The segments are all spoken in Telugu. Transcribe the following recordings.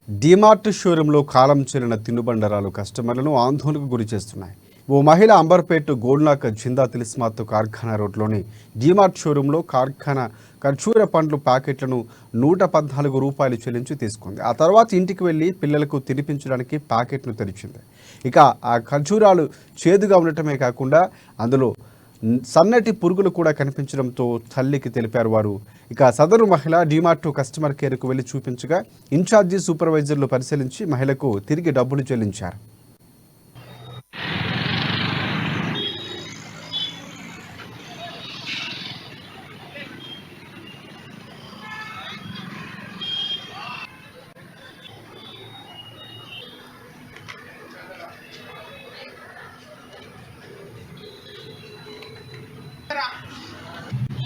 డీమార్ట్ షోరూంలో కాలం చెల్లిన తినుబండరాలు కస్టమర్లను ఆందోళనకు గురి చేస్తున్నాయి. ఓ మహిళ అంబర్పేట్ గోల్నాక్ జిందా తిలిస్మాత్ కార్ఖానా రోడ్లోని డీమార్ట్ షోరూంలో కార్ఖానా ఖర్జూర పండ్లు ప్యాకెట్లను 114 రూపాయలు చెల్లించి తీసుకుంది. ఆ తర్వాత ఇంటికి వెళ్లి పిల్లలకు తినిపించడానికి ప్యాకెట్ను తెరిచింది. ఇక ఆ ఖర్జూరాలు చేదుగా ఉండటమే కాకుండా అందులో సన్నటి పురుగులు కూడా కనిపించడంతో తల్లికి తెలిపారు వారు. ఇక సదరు మహిళ డీమార్ట్ కస్టమర్ కేర్కు వెళ్లి చూపించగా ఇన్ఛార్జి సూపర్వైజర్లు పరిశీలించి మహిళకు తిరిగి డబ్బులు చెల్లించారు.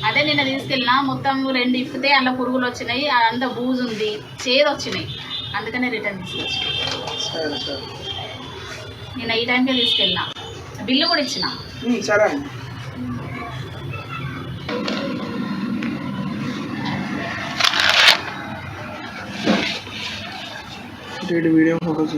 అదే నిన్న తీసుకెళ్ళినా మొత్తం 2 ఇప్పితే అందులో పురుగులు వచ్చినాయి, అంత బూజు ఉంది, చేదు వచ్చినాయి, అందుకనే రిటర్న్ తీసుకొచ్చి నిన్న ఈ టైంకే తీసుకెళ్ళినా, బిల్లు కూడా ఇచ్చిన. సరే వీడియో ఫోటోస్